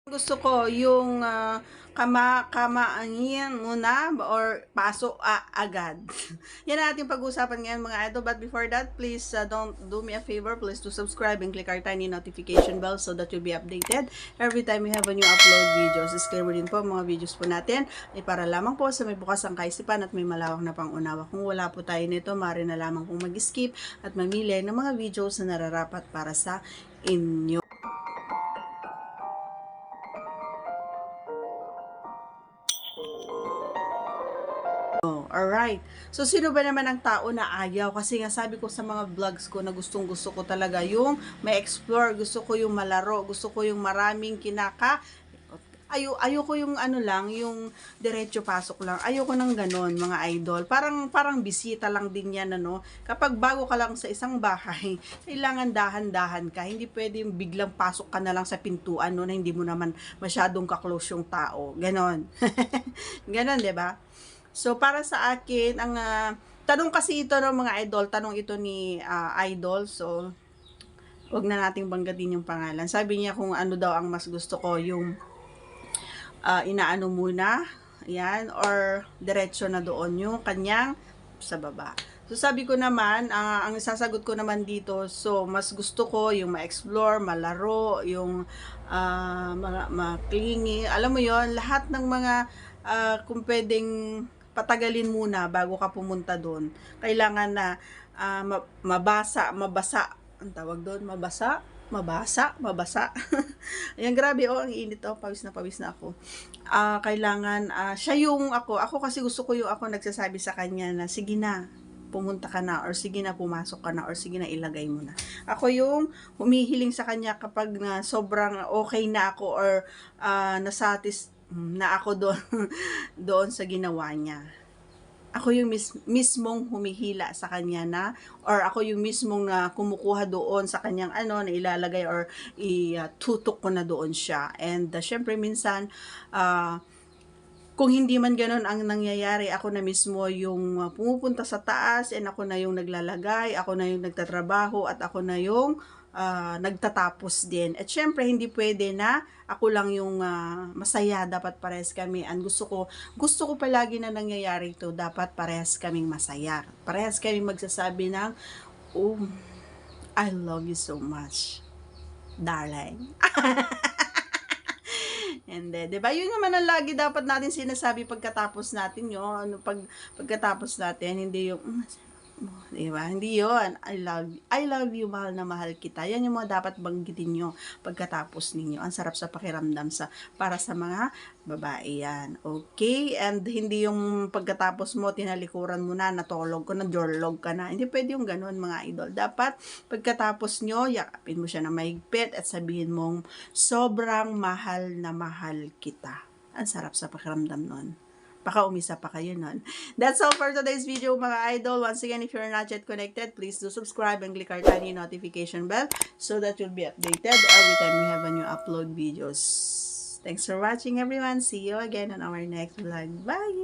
Gusto ko yung kamaangin muna or pasok agad. Yan ang ating pag-uusapan ngayon mga idol. But before that, please don't do me a favor. Please do subscribe and click our tiny notification bell so that you'll be updated every time we have a new upload videos. Disclaimer din po, mga videos po natin ay para lamang po sa may bukas ang kaisipan at may malawak na pangunawa. Kung wala po tayo nito, maaari na lamang pong mag-skip at mamili ng mga videos na nararapat para sa inyo. Alright. So, sino ba naman ang tao na ayaw? Kasi nga sabi ko sa mga vlogs ko na gustong-gusto ko talaga yung may explore, gusto ko yung malaro, gusto ko yung maraming ayoko yung ano lang, yung diretso pasok lang. Ayoko ng ganon, mga idol. Parang bisita lang din yan, ano. Kapag bago ka lang sa isang bahay, kailangan dahan-dahan ka. Hindi pwede yung biglang pasok ka na lang sa pintuan, no, na hindi mo naman masyadong kaklose yung tao. Ganon. Ganon, 'di ba? So, para sa akin, ang tanong kasi ito ng mga idol, tanong ito ni idol. So, wag na nating banggatin yung pangalan. Sabi niya kung ano daw ang mas gusto ko, yung inaano muna, yan, or diretso na doon yung kanyang sa baba. So, sabi ko naman, ang sasagot ko naman dito, so, mas gusto ko yung ma-explore, malaro, yung ma-clingy, alam mo yon lahat ng mga kung pwedeng patagalin muna bago ka pumunta doon. Kailangan na mabasa, ang tawag doon, mabasa. Ayan, grabe, ang init, pawis na ako. Kailangan, siya yung ako kasi gusto ko yung ako nagsasabi sa kanya na, sige na, pumunta ka na, or sige na, pumasok ka na, or sige na, ilagay mo na. Ako yung humihiling sa kanya kapag na sobrang okay na ako, or na ako doon doon sa ginawa niya. Ako yung mismong humihila sa kanya na, or ako yung mismong kumukuha doon sa kanyang na ilalagay or itutok ko na doon siya. And syempre minsan kung hindi man ganun ang nangyayari, ako na mismo yung pumupunta sa taas, and ako na yung naglalagay, ako na yung nagtatrabaho, at ako na yung nagtatapos din. At syempre, hindi pwede na ako lang yung masaya, dapat parehas kami. And gusto ko palagi na nangyayari ito, dapat parehas kaming masaya. Parehas kaming magsasabi ng, oh, I love you so much, darling. And then, 'di ba? Yun naman ang lagi dapat natin sinasabi pagkatapos natin 'yon. Pagkatapos natin, hindi yung 'di ba? Hindi 'yon. I love you, mahal na mahal kita. Yan yung mga dapat banggitin niyo pagkatapos ninyo. Ang sarap sa pakiramdam para sa mga babae yan. Okay? And hindi yung pagkatapos mo, tinalikuran mo na, natulog ka na, jorlog ka na. Hindi pwede yung ganun, mga idol. Dapat, pagkatapos nyo, yakapin mo siya na mahigpit at sabihin mong, sobrang mahal na mahal kita. Ang sarap sa pakiramdam nun. Baka umisa pa kayo nun. That's all for today's video, mga idol. Once again, if you're not yet connected, please do subscribe and click our tiny notification bell so that you'll be updated every time we have a new upload videos. Thanks for watching, everyone. See you again on our next vlog. Bye!